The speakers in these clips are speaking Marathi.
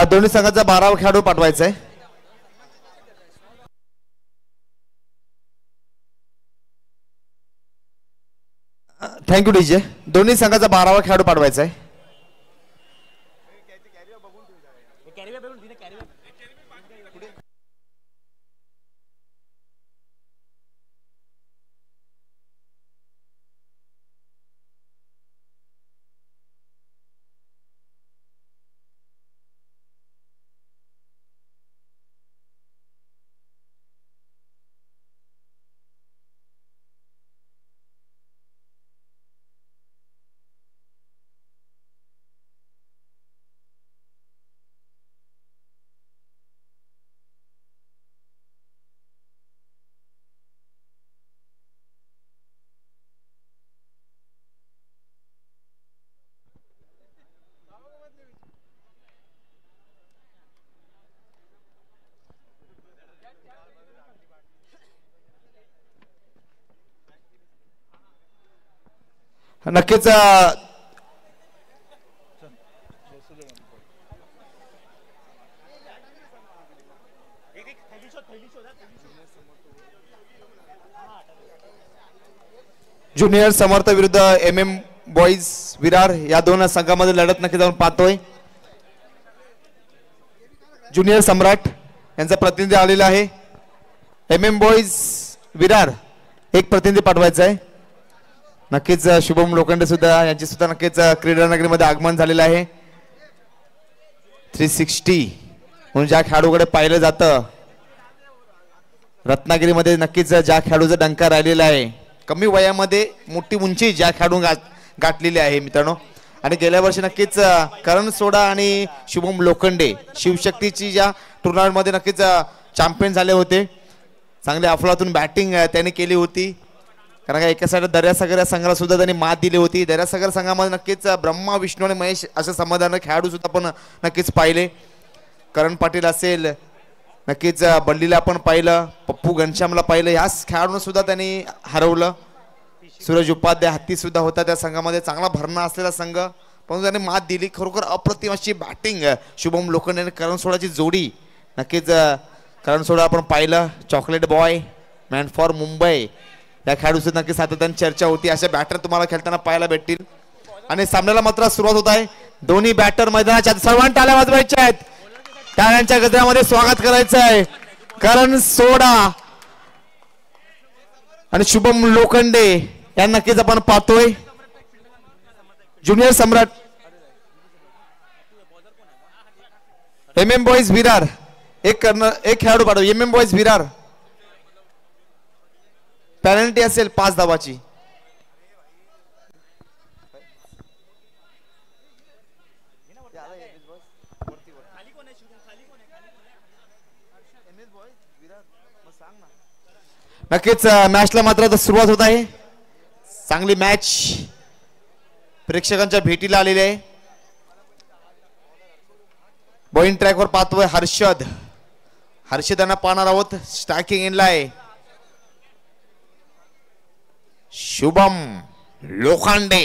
दोन्ही संघाचा 12वा खेळाडू पाठवायचा आहे. Thank you DJ. दोन्ही संघाचा 12वा खेळाडू पाठवायचा आहे. नक्कीच ज्युनियर समर्थ विरुद्ध MM बॉईज विरार या दोन संघामध्ये लढत नक्की जाऊन पाहतोय. ज्युनियर सम्राट यांचा प्रतिनिधी आलेला आहे. MM बॉईज विरार एक प्रतिनिधी पाठवायचा आहे. नक्कीच शुभम लोखंडे सुद्धा यांची सुद्धा नक्कीच क्रीडा नगरीमध्ये आगमन झालेलं आहे. 360 म्हणून ज्या खेळाडूकडे पाहिलं जातं रत्नागिरीमध्ये नक्कीच ज्या खेळाडूचा डंका राहिलेला आहे. कमी वयामध्ये मोठी उंची ज्या खेळाडू गाठलेली आहे मित्रांनो. आणि गेल्या वर्षी नक्कीच करण सोडा आणि शुभम लोखंडे शिवशक्तीची ज्या टुर्नामेंटमध्ये नक्कीच चॅम्पियन झाले होते. चांगली अफलातून बॅटिंग त्यांनी केली होती. कारण का एका साईड दर्यासागर या संघाला सुद्धा त्यांनी मात दिली होती. दर्यासागर संघामध्ये नक्कीच ब्रह्मा विष्णू आणि महेश असे समाधान खेळाडू सुद्धा आपण नक्कीच पाहिले. करण पाटील असेल नक्कीच बल्लीला आपण पाहिलं. पप्पू घनश्यामला पाहिलं. ह्याच खेळाडूंना सुद्धा त्यांनी हरवलं. सूरज उपाध्याय हत्ती सुद्धा होता त्या संघामध्ये. चांगला भरणा असलेला संघ पण त्यांनी मात दिली. खरोखर अप्रतिम अशी बॅटिंग शुभम लोखंडे आणि करण सोडाची जोडी. नक्कीच करण सोडा आपण पाहिलं. Chocolate boy man for Mumbai या खेळाडूची नक्कीच सातत्याने चर्चा होती. अशा बॅटर तुम्हाला खेळताना पाहायला भेटतील. आणि सामन्याला मात्र सुरुवात होत आहे. दोन्ही बॅटर मैदानाच्या सर्वांना टाळ्या वाजवायच्या आहेत. टाळ्यांच्या गजरामध्ये स्वागत करायचं आहे. करण सोडा आणि शुभम लोखंडे यांना नक्कीच आपण पाहतोय. ज्युनियर सम्राट MM बॉईज विरार एक खेळाडू पाठव. MM बॉईज विरार पेनल्टी असेल 5 धावाची. नक्कीच मॅचला मात्र सुरुवात होत आहे. चांगली मॅच प्रेक्षकांच्या भेटीला आलेली आहे. बॉलिंग ट्रॅकवर पाहतोय हर्षद यांना पाहणार आहोत. स्ट्रायकिंग एंडला आहे शुभम लोखंडे.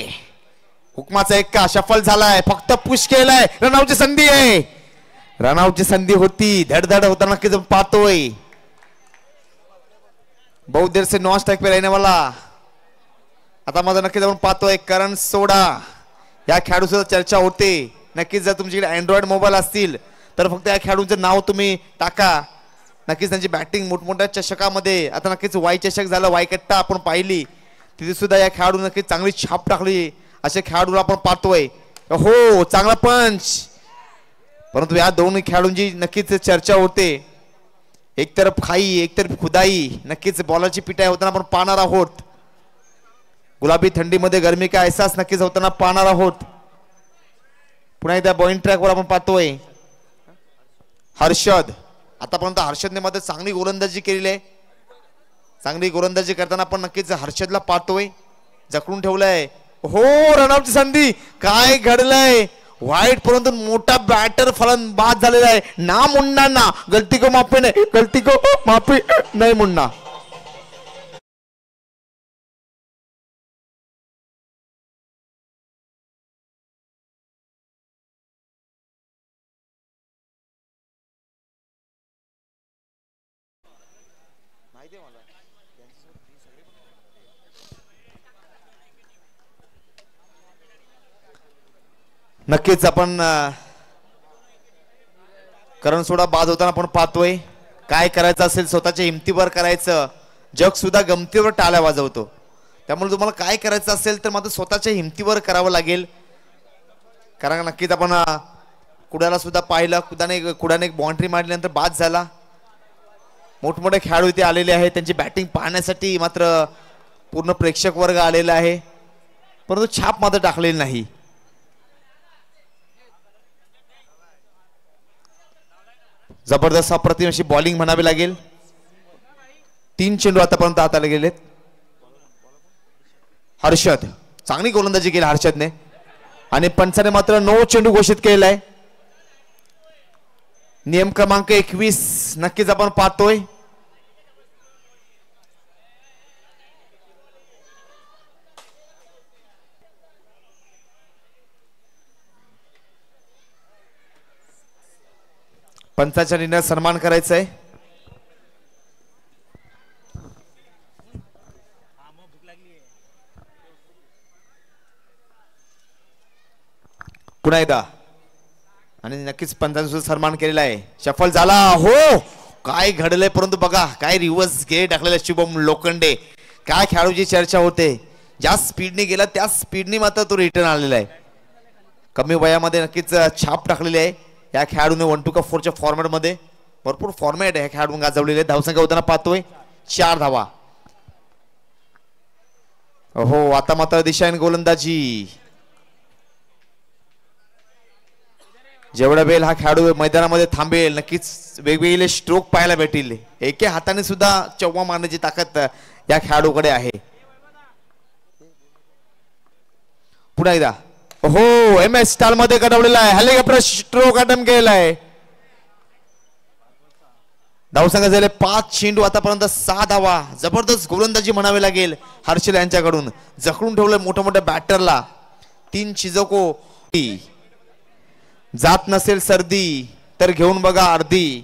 हुकमाचा एक्का सफल झालाय. फक्त पुश केलाय. रनआउटची संधी आहे. रनआउटची संधी होती. धडधड होताना नक्कीच पाहतोय. बहुत देर से नॉन स्ट्राइक पे रहने वाला आता माझा नक्कीच आपण पाहतोय करण सोडा या खेळाडू सुद्धा चर्चा होते. नक्कीच जर तुमच्याकडे अँड्रॉइड मोबाईल असतील तर फक्त या खेळाडूंचं नाव तुम्ही टाका. नक्कीच त्यांची बॅटिंग मोठमोठ्या चषकामध्ये आता नक्कीच वाई चषक झालं. वाई कट्टा आपण पाहिली तिथे सुद्धा या खेळाडू नक्कीच चांगली छाप टाकली. असे खेळाडू आपण पाहतोय. हो चांगला पंच. परंतु या दोन खेळाडूंची नक्कीच चर्चा होते. एक तरफ खाई एक तरफ खुदाई. नक्कीच बॉलरची पिटाई होताना आपण पाहणार आहोत. गुलाबी थंडीमध्ये गरमी का एहसास नक्कीच होताना पाहणार आहोत. पुन्हा एकदा बॉलिंग ट्रॅकवर आपण पाहतोय हर्षद. आतापर्यंत हर्षदने मध्ये चांगली गोलंदाजी केलेली आहे. चांगली गोलंदाजी करताना आपण नक्कीच हर्षदला पाहतोय. जखडून ठेवलंय. हो रनआउटची संधी. काय घडलंय वाईट परंतु मोठा बॅटर फलंदाज झालेला आहे. ना मुन्ना ना गलती को माफी नाही. गलती को माफी नाही मुन्ना. नक्कीच आपण करण सोडा बाद होताना आपण पाहतोय. काय करायचं असेल स्वतःच्या हिमतीवर करायचं. जग सुद्धा गमतीवर टाळ्या वाजवतो. त्यामुळे तुम्हाला काय करायचं असेल तर मात्र स्वतःच्या हिमतीवर करावं लागेल. कारण नक्कीच आपण कुडाला सुद्धा पाहिलं. कुडाने एक बाउंड्री मारल्यानंतर बाद झाला. मोठमोठे खेळाडू इथे आलेले आहेत. त्यांची बॅटिंग पाहण्यासाठी मात्र पूर्ण प्रेक्षक वर्ग आलेला आहे. परंतु छाप मात्र टाकलेली नाही. जबरदस्त अप्रतिम अशी बॉलिंग म्हणावी लागेल. 3 चेंडू आतापर्यंत हाताला गेलेत. हर्षद चांगली गोलंदाजी केली हर्षदने आणि पंचाने मात्र 9 चेंडू घोषित केलेला आहे. नियम क्रमांक 21 नक्कीच आपण पाहतोय. पंचाच्या निर्णयात सन्मान करायचा आहे. पुन्हा एकदा आणि नक्कीच पंचांचा सुद्धा सन्मान केलेला आहे. सफल झाला. हो काय घडलंय परंतु बघा काय रिव्हर्स गेअर टाकलेला शुभम लोखंडे. काय खेळाडूची चर्चा होते. ज्या स्पीडने गेला त्या स्पीडने मात्र तो रिटर्न आलेला आहे. कमी वयामध्ये नक्कीच छाप टाकलेली आहे या खेळाडूने. 1-2-4 फॉर्मॅट मध्ये भरपूर फॉर्मॅट आहे खेळाडू गाजवलेले. धावसंख्या होताना पाहतोय 4 धावा. हो आता मात्र दिशाहीन गोलंदाजी. जेवढा वेळ हा खेळाडू मैदानामध्ये थांबेल नक्कीच वेगवेगळे स्ट्रोक पाहायला भेटतील. एका हाताने सुद्धा चव्वा मारण्याची ताकद या खेळाडूकडे आहे. पुन्हा एकदा हो MS स्टाईल मध्ये कडवलेला आहे. हेलिकॉप्टर स्ट्रोक अटेम्प्ट केलेला आहे. धावसंख्या झाले 5 चेंडू आतापर्यंत 6 धावा. जबरदस्त गोलंदाजी म्हणावी लागेल हर्षल यांच्याकडून. जखडून ठेवलं मोठ्या मोठ्या बॅटरला. 3 चिजोको. जात नसेल सर्दी तर घेऊन बघा अर्धी.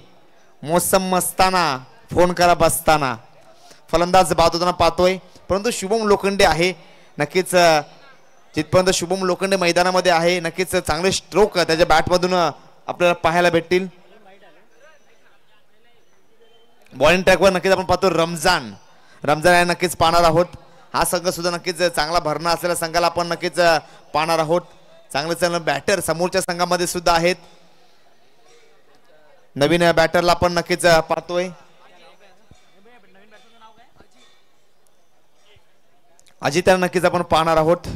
मोसम मस्ताना फोन करा बसताना. फलंदाज बाद होताना पाहतोय परंतु शुभम लोखंडे आहे. नक्कीच जिथपर्यंत शुभम लोखंडे मैदानामध्ये आहे नक्कीच चांगले स्ट्रोक त्याच्या बॅटमधून आपल्याला पाहायला भेटतील. बॉलिंग ट्रॅकवर नक्कीच आपण पाहतो रमजान आहे नक्कीच पाहणार आहोत. हा संघ सुद्धा नक्कीच चांगला भरणा असलेल्या संघाला आपण नक्कीच पाहणार आहोत. चांगले बॅटर समोरच्या संघामध्ये सुद्धा आहेत. नवीन बॅटरला आपण नक्कीच पाहतोय. अजित नक्कीच आपण पाहणार आहोत.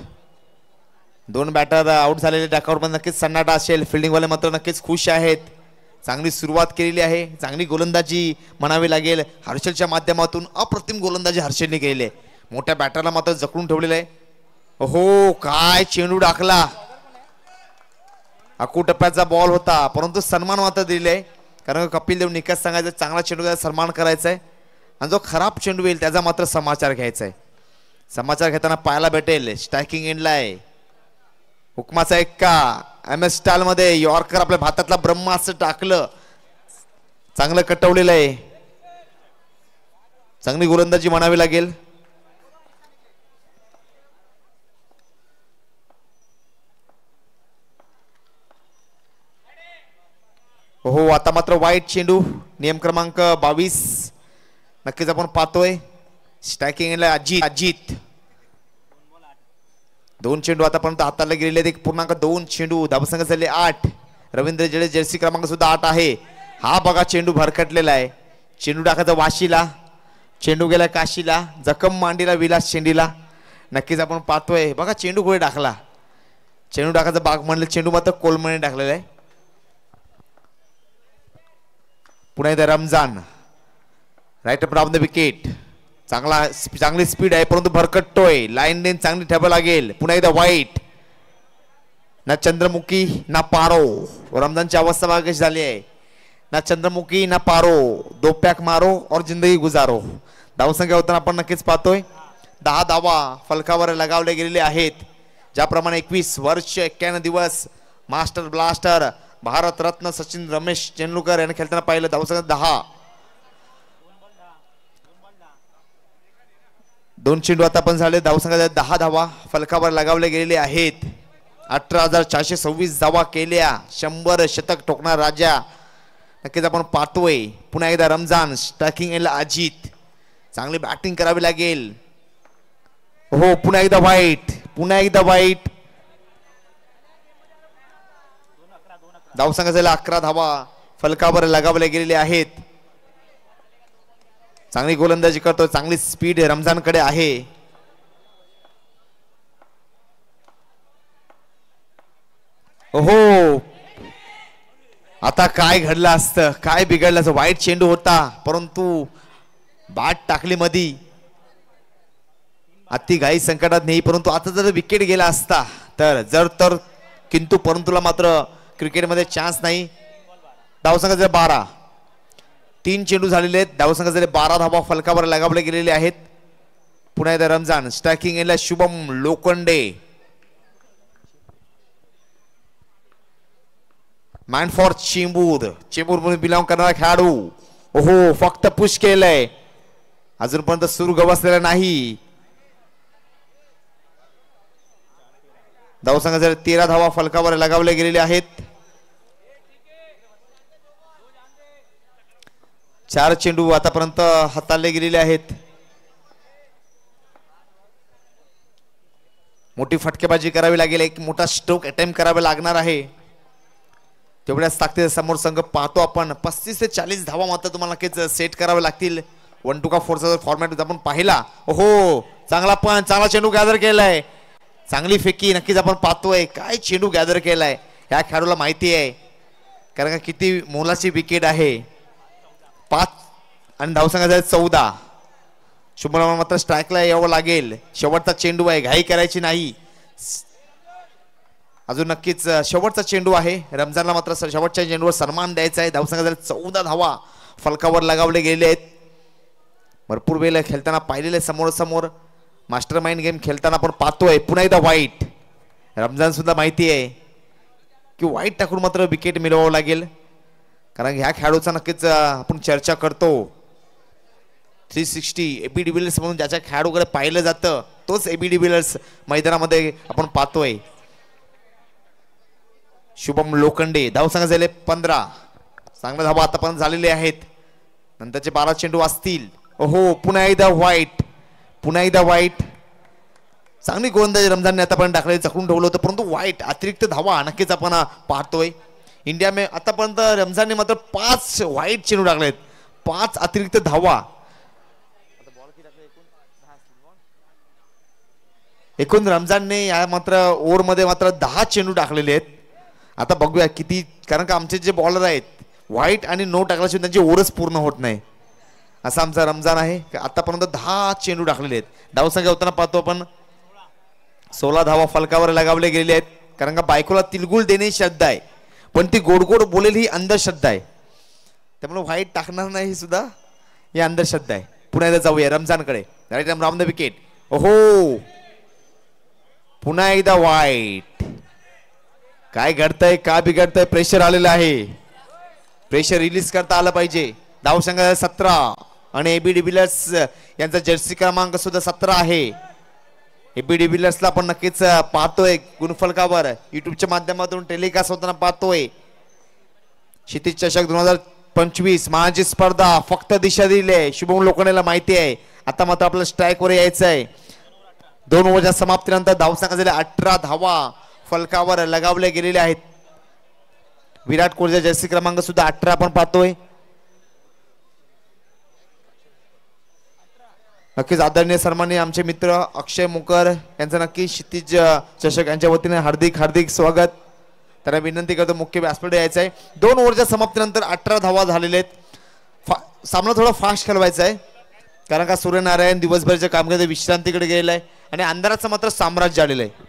2 बॅटर आउट झालेले डॅकआउट मध्ये नक्कीच सन्नाटा असेल. फिल्डिंग वाले मात्र नक्कीच खुश आहेत. चांगली सुरुवात केलेली आहे. चांगली गोलंदाजी म्हणावी लागेल हर्षलच्या माध्यमातून. अप्रतिम गोलंदाजी हर्षलने केलेली आहे. मोठ्या बॅटरला मात्र जखडून ठेवलेलं आहे. हो काय चेंडू टाकला. अकू टप्प्याचा बॉल होता परंतु सन्मान मात्र दिले आहे. कारण कपिल देव निकास सांगायचा चांगला चेंडू सन्मान करायचा आहे आणि जो खराब चेंडू येईल त्याचा मात्र समाचार घ्यायचा आहे. समाचार घेताना पाहायला भेटेल स्ट्रायकिंग एंडला आहे हुकमाचा एक्का. MS स्टाईल मध्ये यॉर्कर आपल्या भातातला ब्रह्मा असं टाकलं. चांगलं कटवलेलं आहे. चांगली गोलंदाजी म्हणावी लागेल. हो आता मात्र वाईट चेंडू. नियम क्रमांक 22 नक्कीच आपण पाहतोय. स्ट्रायकिंग एंडला अजित. 2 चेंडू आतापर्यंत हाताला गेलेले आहेत. 1.2 चेंडू. धावसंख्या झाले 8. रवींद्र जडेजा जर्सी क्रमांक सुद्धा 8 आहे. हा बघा चेंडू भरकटलेला आहे. चेंडू टाकायचा वाशीला. चेंडू गेला काशीला. जखम मांडीला विलास शेंडीला. नक्कीच आपण पाहतोय बघा चेंडू कुठे टाकला. चेंडू टाकायचा बाग म्हणले चेंडू मात्र कोलमने टाकलेला आहे. पुन्हा एकदा Ramzan right up off the wicket. चांगली स्पीड आहे परंतु भरकटतोय. लाईन लेन चांगली ठेवावी लागेल. पुन्हा एकदा वाईट. ना चंद्रमुखी ना पारो. रमजानची अवस्था बघा कशी झाली आहे. ना चंद्रमुखी ना पारो. 2 पॅक मारो और जिंदगी गुजारो. धावसंख्या होताना आपण नक्कीच पाहतोय 10 धावा फलकावर लगावले गेलेले आहेत. ज्याप्रमाणे 21 वर्ष 91 दिवस मास्टर ब्लास्टर भारत रत्न सचिन रमेश तेंडुलकर यांनी खेळताना पाहिलं. धावसंख्या 10. 2 चेंडू आता पण झाले. धावसंघाच्या 10 धावा फलकावर लगावले गेलेले आहेत. 18,426 धावा केल्या. 100 शतक ठोकणार राजा नक्कीच आपण पाहतोय. पुन्हा एकदा रमजान स्ट्रायकिंग एंडला अजित. चांगली बॅटिंग करावी लागेल. हो पुन्हा एकदा वाईट. पुन्हा एकदा वाईट. धावसंघाच्या 11 धावा फलकावर लगावले गेलेले आहेत. चांगली गोलंदाजी करतो. चांगली स्पीड रमजानकडे आहे. हो आता काय घडलं असतं, काय बिघडलं असं. वाईट चेंडू होता परंतु बॅट टाकली मधी. अति घाई संकटात नाही. परंतु आता जर विकेट गेला असता तर किंतु परंतुला मात्र क्रिकेटमध्ये चान्स नाही. धावसंघाचे 12. 3 चेंडू झालेले आहेत. धावसंघाचे 12 धावा फलकावर लगावले गेलेले आहेत. पुन्हा एकदा रमजान स्ट्रायकिंग एंडला शुभम लोखंडे. Man for Chembur. चेंबूर म्हणून बिलॉंग करणारा खेळाडू. ओहो फक्त पुश केलंय. अजूनपर्यंत सुरू गवसलेला नाही. धावसंघाचे 13 धावा फलकावर लगावले गेलेले आहेत. 4 चेंडू आतापर्यंत हाताळले गेलेले आहेत. मोठी फटकेबाजी करावी लागेल. एक मोठा स्ट्रोक अटेम्प्ट करावा लागणार आहे. तेवढ्याच ताकदीचा समोर संघ पाहतो आपण. 35 ते 40 धावा मात्र तुम्हाला नक्कीच सेट करावे लागतील. 1 टू का 4चा फॉर्मॅट आपण पाहिला. ओहो चांगला पण चांगला चेंडू गॅदर केलाय. चांगली फेकी नक्कीच आपण पाहतोय. काय चेंडू गॅदर केलाय ह्या खेळाडूला माहिती आहे, कारण का किती मोलाची विकेट आहे. 5 आणि धावसंघाचा 14. शुभमला मात्र स्ट्राईकला यावं लागेल. शेवटचा चेंडू आहे, घाई करायची नाही. अजून नक्कीच शेवटचा चेंडू आहे. रमजानला मात्र शेवटच्या चेंडूवर सन्मान द्यायचा आहे. धावसंघाचा 14 धावा फलकावर लगावले गेले आहेत. भरपूर वेळ खेळताना पाहिलेले समोर समोर मास्टर माइंड गेम खेळताना आपण पाहतोय. पुन्हा एकदा वाईट. रमजान सुद्धा माहिती आहे की वाईट टाकून मात्र विकेट मिळवावं लागेल, कारण ह्या खेळाडूचा नक्कीच आपण चर्चा करतो. 360 एबी डिव्हिलियर्स म्हणून ज्याच्या खेळाडूकडे पाहिलं जातं तोच एबी डिव्हिलियर्स मैदानामध्ये आपण पाहतोय. शुभम लोखंडे. धावसंख्या झाले 15. चांगल्या धावा आतापर्यंत झालेले आहेत. नंतरचे 12 चेंडू असतील. ओहो पुन्हा एकदा वाईट. पुन्हा एकदा वाईट. चांगली गोलंदाजी रमजानने आतापर्यंत टाकले, चकून ठेवलं होतं परंतु वाईट. अतिरिक्त धावा नक्कीच आपण पाहतोय. इंडिया में आतापर्यंत रमजानने मात्र 5 वाईट चेंडू टाकलेत. 5 अतिरिक्त धावा. एकूण रमजानने या मात्र ओव्हरमध्ये मात्र 10 चेंडू टाकलेले आहेत. आता बघूया किती, कारण का आमचे जे बॉलर आहेत वाईट आणि नो टाकल्याशिवाय त्यांची ओव्हरच पूर्ण होत नाही. असा आमचा रमजान आहे. आतापर्यंत 10 चेंडू टाकलेले आहेत. धावसंख्या होताना पाहतो आपण 16 धावा फलकावर लगावले गेलेले आहेत. कारण का बायकोला तिलगुल देणे श्रद्धा आहे, पण ती गोड गोड बोलेल ही अंधश्रद्धा आहे. त्यामुळे वाईट टाकणार नाही ही सुद्धा ही अंधश्रद्धा आहे. पुन्हा एकदा जाऊया रमजानकडे. Right time round the wicket. ओहो पुन्हा एकदा वाईट. काय घडतंय, का बिघडतंय? प्रेशर आलेलं आहे. प्रेशर रिलीज करता आलं पाहिजे. धावसंख्या 17 आणि एबी डिव्हिलियर्स यांचा जर्सी क्रमांक सुद्धा 17 आहे. एबी डिव्हिलियर्सला आपण नक्कीच पाहतोय गुणफलकावर युट्यूबच्या माध्यमातून टेलिकास्ट होताना पाहतोय. क्षितिज चषक 2025 महाजी स्पर्धा फक्त दिशा दिली. शुभम लोखंडेला माहिती आहे आता मात्र आपल्याला स्ट्राईक वर यायचं आहे. 2 ओव्हरच्या समाप्तीनंतर धावसंख्या झाले 18 धावा फलकावर लगावले गेलेले आहेत. विराट कोहलीचा जर्सी क्रमांक सुद्धा 18 आपण पाहतोय. नक्कीच आदरणीय सन्माननीय आमचे मित्र अक्षय मुकर यांचं नक्की क्षितिज चषक यांच्या वतीने हार्दिक हार्दिक स्वागत. त्यांना विनंती करतो मुख्य व्यासपीठावर यायचं आहे. 2 ओव्हरच्या समाप्तीनंतर 18 धावा झालेले आहेत. सामना थोडा फास्ट खेळवायचा आहे, कारण का सूर्यनारायण दिवसभराच्या कामगिरी विश्रांतीकडे गेलेला आहे आणि अंधाराचं मात्र साम्राज्य आलेलं आहे.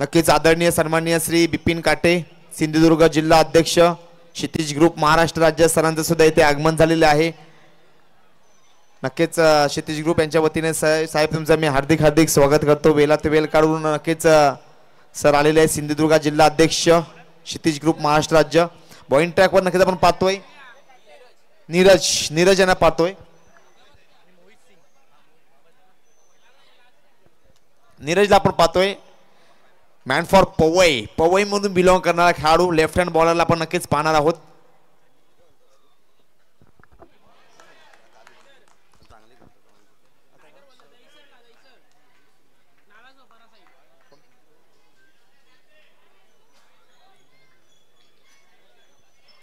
नक्कीच आदरणीय सन्माननीय श्री बिपिन काटे सिंधुदुर्ग जिल्हा अध्यक्ष क्षितिज ग्रुप महाराष्ट्र राज्य सरांचं सुद्धा इथे आगमन झालेले आहे. नक्कीच क्षितिज ग्रुप यांच्या वतीने साहेब तुमचं मी हार्दिक हार्दिक स्वागत करतो. वेळात वेळ काढून नक्कीच सर आलेले आहे. सिंधुदुर्ग जिल्हा अध्यक्ष क्षितिज ग्रुप महाराष्ट्र राज्य पॉइंट ट्रॅकवर नक्कीच आपण पाहतोय नीरज यांना पाहतोय. नीरजला आपण पाहतोय. मॅन फॉर पवई मधून बिलॉंग करणारा खेळाडू लेफ्ट हँड बॉलरला आपण नक्कीच पाहणार आहोत.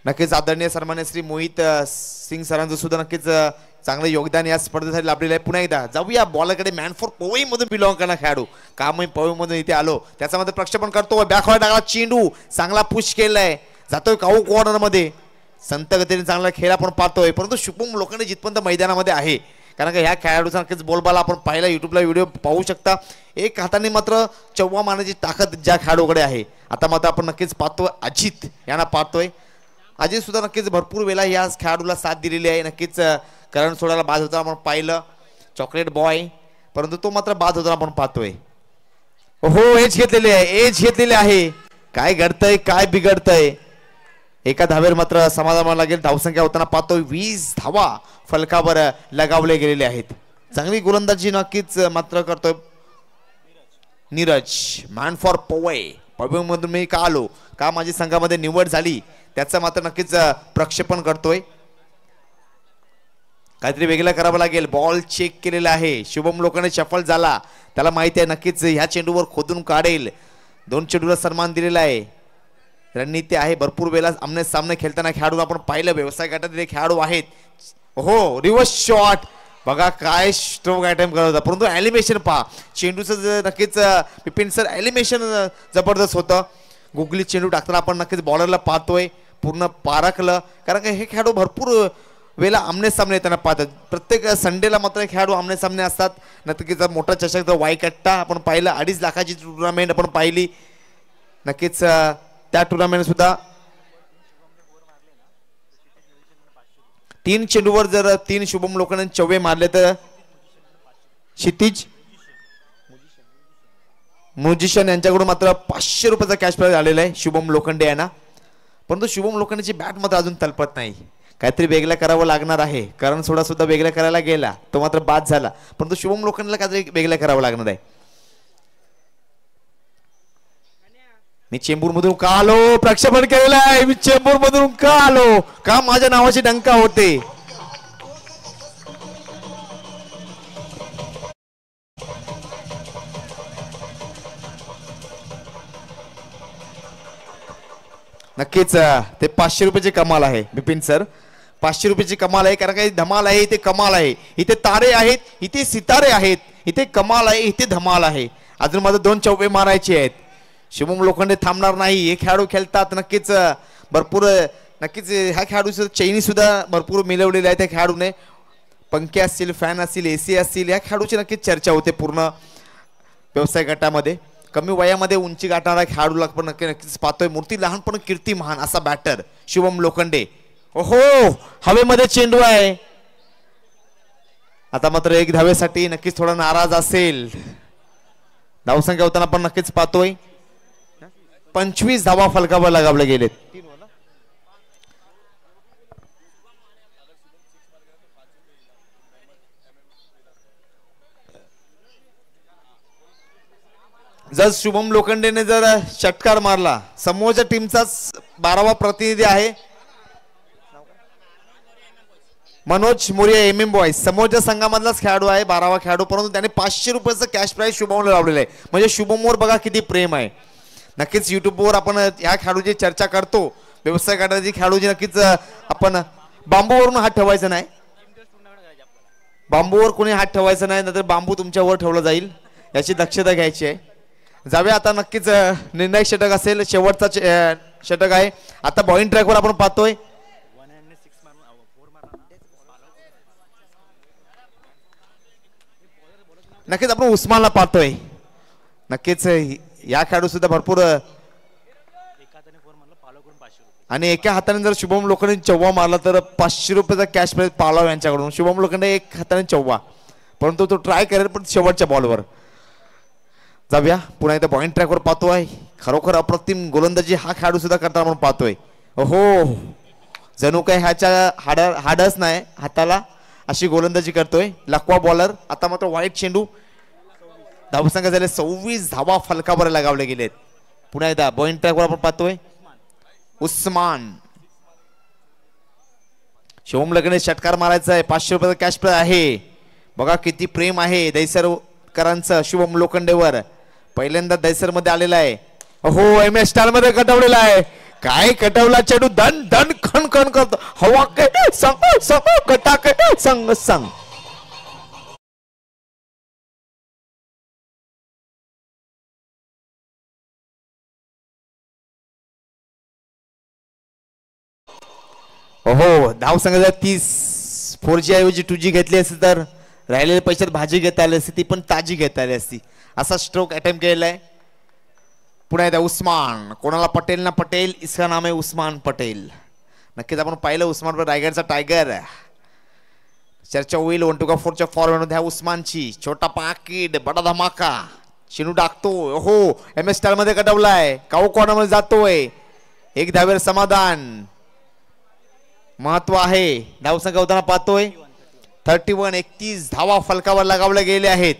नक्कीच आदरणीय सन्मान्य श्री मोहित सिंग सरांचं सुद्धा नक्कीच चांगलं योगदान या स्पर्धेसाठी लाभलेलं आहे. पुन्हा एकदा जाऊया बॉलरकडे. मॅन फॉर पवई मधून बिलॉंग करणारा खेळाडू का मी पवई मधून इथे आलो त्याचा मध्ये प्रक्षेपण करतो. बॅकवर्ड टाकला चेंडू चांगला पुश केलाय जातोय काऊ कॉर्नर मध्ये. संत गतीने चांगला खेळ आपण पाहतोय परंतु शुभम लोखंडे जितपर्यंत मैदानामध्ये आहे कारण का ह्या खेळाडूचा नक्कीच बॉलबाला आपण पाहिला युट्यूबला व्हिडिओ पाहू शकता. एक हाताने मात्र चव्वा मारण्याची ताकद ज्या खेळाडूकडे आहे. आता मात्र आपण नक्कीच पाहतोय अजित यांना पाहतोय. अजित सुद्धा नक्कीच भरपूर वेळा या खेळाडूला साथ दिलेली आहे. नक्कीच करण सोडायला बाद होताना आपण पाहिलं चॉकलेट बॉय परंतु तो मात्र बाद होताना आपण पाहतोय. हो एज घेतलेले आहे. काय घडतंय काय बिघडतंय. एका धावेवर मात्र समाधान लागेल. धावसंख्या होताना पाहतोय 20 धावा फलकावर लगावले गेलेले आहेत. चांगली गोलंदाजी नक्कीच मात्र करतोय नीरज. मॅन फॉर पवई मधून मी का आलो का माझी संघामध्ये निवड झाली त्याचं मात्र नक्कीच प्रक्षेपण करतोय. काहीतरी वेगळं करावं लागेल. बॉल चेक केलेला आहे. शुभम लोखंडे शफल झाला त्याला माहिती आहे नक्कीच ह्या चेंडूवर खोदून काढेल. 2 चेंडूला सन्मान दिलेला आहे. रणनीती आहे. भरपूर वेळा आमने सामने खेळताना खेळाडू आपण पाहिलं व्यवसाय गटातील खेळाडू आहेत. हो रिव्हर्स शॉट बघा काय स्ट्रोक अटेम्प्ट करत होता परंतु ॲलिमेशन पहा चेंडूचं नक्कीच बिपिन सर ॲलिमेशन जबरदस्त होतं. गुगली चेंडू टाकताना आपण नक्कीच बॉलरला पाहतोय पूर्ण पारखलं कारण का हे खेळाडू भरपूर वेळेला आमने सामने येताना पाहतात. प्रत्येक संडेला मात्र खेळाडू आमने सामने असतात. नक्कीच मोठा चषक वाईकट्टा आपण पाहिलं 2.5 लाखाची टुर्नामेंट आपण पाहिली. नक्कीच त्या टुर्नामेंट सुद्धा 3 चेंडूवर जर 3 शुभम लोखंडे चव्वे मारले तर क्षितिज म्युझिशियन यांच्याकडून मात्र 500 रुपयाचा कॅश प्राइज आलेला आहे शुभम लोखंडे यांना. परंतु शुभम लोखंडेची बॅट मात्र अजून तलपत नाही. काहीतरी वेगळं करावं लागणार आहे. करण सोडा सुद्धा वेगळं करायला गेला तो मात्र बाद झाला परंतु शुभम लोखंडेला काहीतरी वेगळं करावं लागणार आहे. मी चेंबूर मधून का आलो प्रक्षेपण केलेलं आहे. मी चेंबूर मधून का आलो का माझ्या नावाची डंका होते. नक्कीच ते 500 रुपयाची कमाल आहे बिपिन सर. 500 रुपयाची कमाल आहे कारण काही धमाल आहे इथे कमाल आहे. इथे तारे आहेत इथे सितारे आहेत. इथे कमाल आहे इथे धमाल आहे. अजून माझं 2 चौवे मारायचे आहेत. शुभम लोखंडे थांबणार नाही. हे खेळाडू खेळतात नक्कीच भरपूर. नक्कीच ह्या खेळाडू चैनी सुद्धा भरपूर मिळवलेले आहे त्या खेळाडूने. पंखे असतील फॅन असतील AC असतील या खेळाडूची नक्कीच चर्चा होते पूर्ण व्यवसाय गटामध्ये. कमी वयामध्ये उंची गाठणारा खेळाडूला पण नक्कीच पाहतोय. मूर्ती लहान पण कीर्ती महान असा बॅटर शुभम लोखंडे. ओहो हवेमध्ये चेंडू आहे. आता मात्र 1 धावेसाठी नक्कीच थोडा नाराज असेल. धावसंख्या होताना आपण नक्कीच पाहतोय 25 धावा फलकावर लगावले गेलेत. जर शुभम लोखंडेने जर षटकार मारला समोरच्या टीमचा 12वा प्रतिनिधी आहे मनोज मोरिया MM बॉयज समोरच्या संघामधलाच खेळाडू आहे 12वा खेळाडू परंतु त्याने 500 रुपयाचं कॅश प्राइज शुभमला लावलेलं आहे. म्हणजे शुभमवर बघा किती प्रेम आहे. नक्कीच युट्यूबवर आपण ह्या खेळाडूची चर्चा करतो. व्यवसाय गटाची खेळाडूची नक्कीच आपण बांबूवरून हात ठेवायचा नाही. बांबूवर कोणी हात ठेवायचा नाही नाहीतर बांबू तुमच्यावर ठेवला जाईल याची दक्षता घ्यायची आहे. जाऊया आता नक्कीच निर्णायक षटक असेल. शेवटचा षटक आहे. आता पॉइंट ट्रॅकवर आपण पाहतोय नक्कीच आपण उस्मानला पाहतोय. नक्कीच या खेळाडू सुद्धा भरपूर आणि एका हाताने जर शुभम लोखंडे चव्वा मारला तर 500 रुपयाचा कॅश प्राइज पालाव यांच्याकडून. शुभम लोखंडे एक हाताने चव्वा परंतु तो ट्राय करेल पण शेवटच्या बॉलवर. जाऊया पुन्हा एकदा पॉइंट ट्रॅकवर पाहतोय. खरोखर अप्रतिम गोलंदाजी हा खेळाडू सुद्धा करताना आपण पाहतोय. हो, जणू काही ह्याच्या हाडच नाही हाताला, अशी गोलंदाजी करतोय लकवा बॉलर. आता मात्र वाईट चेंडू. धावसंख्या झाले 26 धावा फलकावर लगावले गेलेत. पुन्हा एकदा पॉइंट ट्रॅकवर आपण पाहतोय उस्मान. शिवम लगणे षटकार मारायचा आहे. 500 रुपयाचा कॅश प्राइज आहे. बघा किती प्रेम आहे दैसरकरांचं शुभम लोखंडेवर. पहिल्यांदा दैसर मध्ये आलेला आहे. हो, एम एस स्टार मध्ये कटवलेला आहे. काय कटवला चेंडू, धन धन खण खण करतो. हवा संग संग कटा संग संग. हो, धाव संघाचा 30. 4G ऐवजी 2G घेतली असती तर राहिलेल्या पैशात भाजी घेता आली असती, ती पण ताजी घेता आली असती. असा स्ट्रोक अटेम्प्ट केलेला आहे. पुन्हा एकदा उस्मान. कोणाला पटेल ना पटेल, इसका नाम आहे उस्मान पटेल. नक्कीच आपण पाहिलं उस्मान रायगडचा टायगर. चर्चा होईल 1-2-4च्या फॉरवर्ड ह्या उस्मानची. छोटा पाकिट बडा धमाका. चिनू टाकतो. हो, एम एस स्टार मध्ये कटवलाय. काऊ कॉर्नर मध्ये जातोय. एक धावेवर समाधान. महत्व आहे. धावसंख्या होताना पाहतोय 31. 31 धावा फलकावर लगावले गेले आहेत.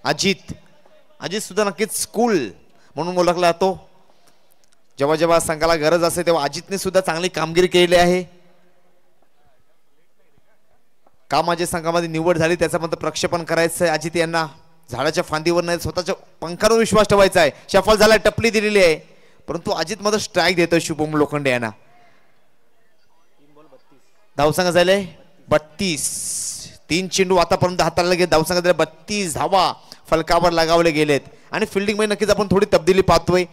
अजित सुद्धा नक्कीच स्कूल म्हणून ओळखला जातो. जेव्हा जेव्हा संघाला गरज असते तेव्हा अजितने सुद्धा चांगली कामगिरी केलेली आहे. का माझ्या संघामध्ये निवड झाली त्याचा मात्र प्रक्षेपण करायचं आहे. अजित यांना झाडाच्या फांदीवर नाही, स्वतःच्या पंखावर विश्वास ठेवायचा आहे. सफल झालाय, टपली दिलेली आहे, परंतु अजित मात्र स्ट्राईक देतोय शुभम लोखंडे यांना. धावसंख्या झाले 32. 3 चेंडू आतापर्यंत हाताला गेले. धावसंख्या झाले 32 धावा फलकावर लगावले गेलेत. आणि फिल्डिंग मध्ये नक्कीच आपण थोडी तब्दिली पाहतोय,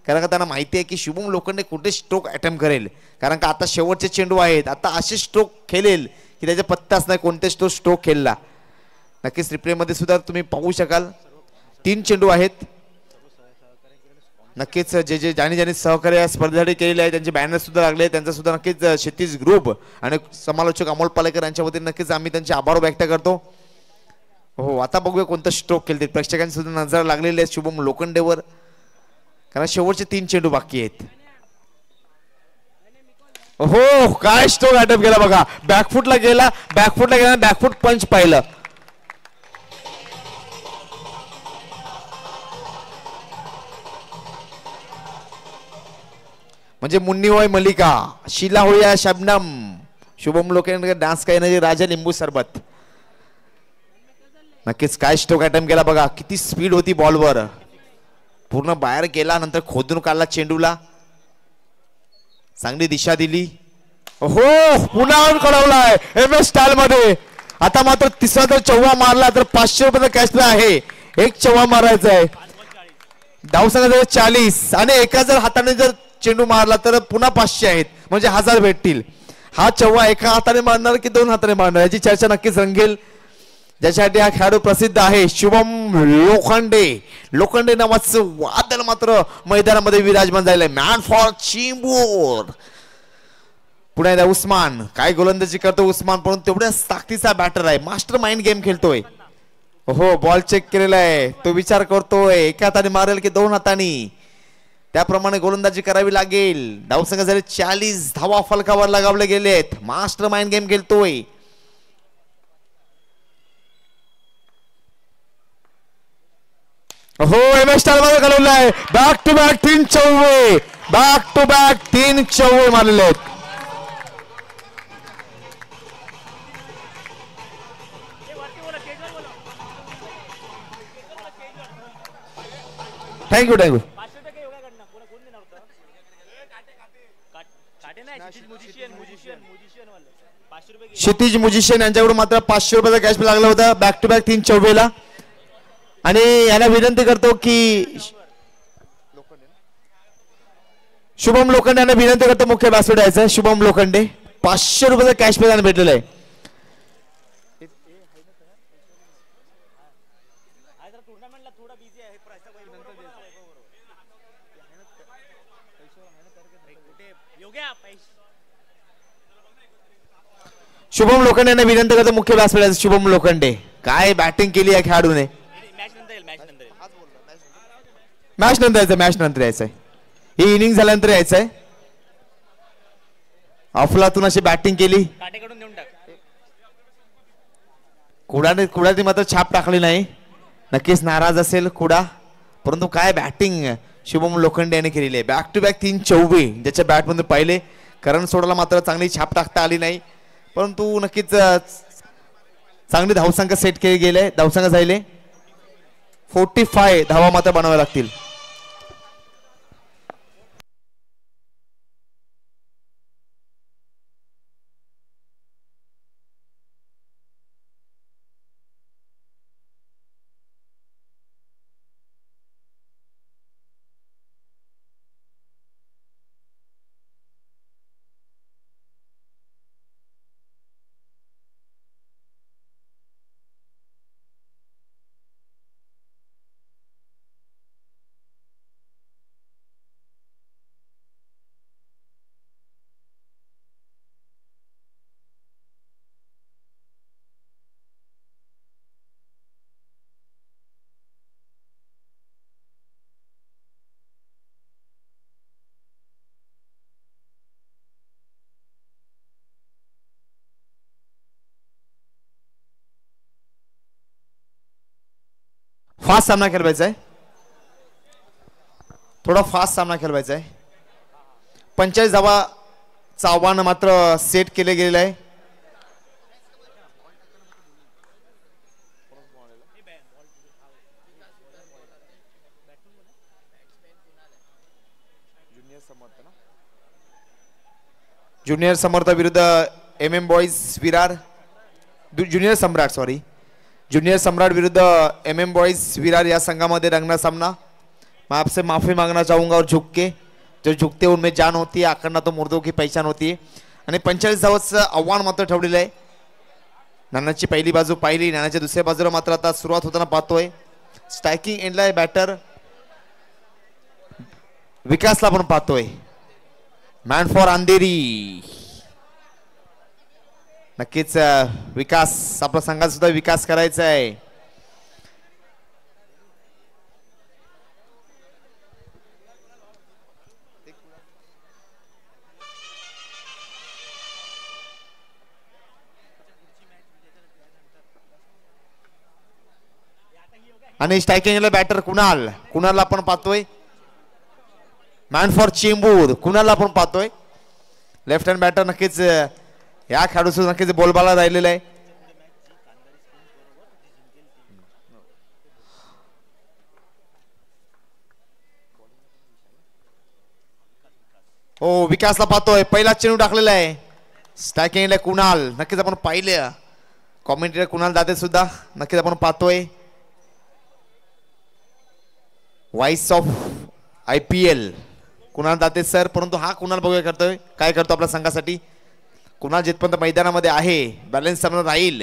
कारण का त्यांना माहिती आहे की शुभम लोखंडे कुठे स्ट्रोक अटेम्प्ट करेल. कारण का आता शेवटचे चेंडू आहेत. आता असे स्ट्रोक खेळेल की त्याच्या पत्ताच नाही कोणते स्ट्रोक खेळला. नक्कीच रिप्ले मध्ये सुद्धा तुम्ही पाहू शकाल. 3 चेंडू आहेत. नक्कीच जे ज्यांनी सहकार्य स्पर्धेसाठी केलेले आहे त्यांचे बॅनर सुद्धा लागले. त्यांचा सुद्धा नक्कीच क्षितिज ग्रुप आणि समालोचक अमोल पालेकर यांच्या वतीने नक्कीच आम्ही त्यांचे आभार व्यक्त करतो. हो, आता बघूया कोणतं स्ट्रोक खेळते. प्रेक्षकांची सुद्धा नजर लागलेली आहे शुभम लोखंडेवर, कारण शेवटचे 3 चेंडू बाकी आहेत. हो, काय स्ट्रोक अटेम्प्ट केला बघा. बॅकफुटला गेला, बॅकफुट पंच पाहिलं. म्हणजे मुन्नी होय मलिका, शिला होया शबनम. शुभम लोखंडे डान्स काही राजा लिंबू सरबत. नक्कीच काय स्ट्रोक अटेम्प्ट केला बघा. किती स्पीड होती बॉलवर. पूर्ण बाहेर गेला, नंतर खोदून काढला चेंडूला. चांगली दिशा दिली. हो, पुन्हा कळवलाय एम एस स्टाईल मध्ये. आता मात्र तिसरा जर चौवा मारला तर 500 रुपयाचा कॅश आहे. एक चौवा मारायचा आहे. धावसंख्या जर 40 आणि एका जर हाताने जर चेंडू मारला तर पुन्हा 500 आहेत, म्हणजे 1000 भेटतील. हा चौवा एका हाताने मारणार की 2 हाताने मारणार याची चर्चा नक्कीच रंगेल. ज्याच्यासाठी हा खेळाडू प्रसिद्ध आहे शुभम लोखंडे नावाचं वादळ मात्र मैदानामध्ये विराजमान झालेलं आहे. Man for Chembur. पुढे उस्मान. काय गोलंदाजी करतो उस्मान, परंतु तेवढ्याच ताकदीचा बॅटर आहे. मास्टर माइंड गेम खेळतोय. हो, बॉल चेक केलेला आहे. तो विचार करतोय एका हाताने मारेल की 2 हाताने, त्याप्रमाणे गोलंदाजी करावी लागेल. धावसंख्या झाली 40 धावा फलकावर लगावले गेलेत. मास्टर माइंड गेम खेळतोय. हो, एम एस स्टार मध्ये घालवलाय. बॅक टू बॅक 3 चौवे. बॅक टू बॅक 3 चौवे मारलेले आहेत. थँक्यू. क्षितिज म्युझिशियन यांच्याकडून मात्र 500 रुपयाचा कॅश लागला होता बॅक टू बॅक 3 चौवेला. आणि याला विनंती करतो की शुभम लोखंडे यांना विनंती करतो मुख्य व्यासपीठ यायचं. शुभम लोखंडे 500 रुपयाचा कॅश प्राइज भेटलेला आहे. शुभम लोखंडे यांना विनंती करतो मुख्य व्यासपीठ यायचं. शुभम लोखंडे काय बॅटिंग केली या खेळाडूने. मॅच नंतर यायचं. ही इनिंग झाल्यानंतर यायचंय. अफलातून अशी बॅटिंग केली. कुडाने मात्र छाप टाकली नाही. नक्कीच नाराज असेल कुडा, परंतु काय बॅटिंग शुभम लोखंडे यांनी केलेली आहे. बॅक टू बॅक 3 चौवे ज्याच्या बॅटमध्ये पाहिले. करण सोडाला मात्र चांगली छाप टाकता आली नाही, परंतु नक्कीच चांगली धावसंख्या सेट केली गेले. धावसंख्या झाले 45 धावा मात्र बनवाव्या लागतील. फास्ट सामना खेळवायचा आहे, थोडा फास्ट सामना खेळवायचा आहे. 45 धावाचं आव्हान मात्र सेट केले गेलेलं आहे. ज्युनियर समर्थ विरुद्ध MM बॉयज विरार, ज्युनियर सम्राट विरुद्ध MM बॉयज विरार या संघामध्ये रंगना सामना. मैं आपसे माफी मांगना चाहूंगा और झुक के, जो झुकते उनमें जान होती है, आखडना तो मुर्दों की पहचान होती है. आणि 45 धावाचं आव्हान मात्र ठेवलेलं आहे. नानाची पहिली बाजू पाहिली, नानाच्या दुसऱ्या बाजूला मात्र आता सुरुवात होताना पाहतोय. स्ट्रायकिंग एंडला बॅटर विकासला पण पाहतोय. Man for Andheri. नक्कीच विकास, आपल्या संघात सुद्धा विकास करायचा आहे. आणि स्ट्रायकिंगला बॅटर कुणाल आपण पाहतोय. मॅन फॉर चेंबूर कुणाल आपण पाहतोय. लेफ्ट हँड बॅटर नक्कीच या खेळाडूचं नक्कीच बोलबाला राहिलेला आहे. हो, विकासला पाहतोय. पहिला चेंडू टाकलेला आहे. स्ट्रायकिंगला कुणाल, नक्कीच आपण पाहिले. कॉमेंटेटर कुणाल दाते सुद्धा नक्कीच आपण पाहतोय. Vice of IPL Kunal Date sir, परंतु हा कुणाल बघूया करतोय काय करतो आपल्या संघासाठी. कुणाल जिथपर्यंत मैदानामध्ये आहे बॅलन्स सामना राहील.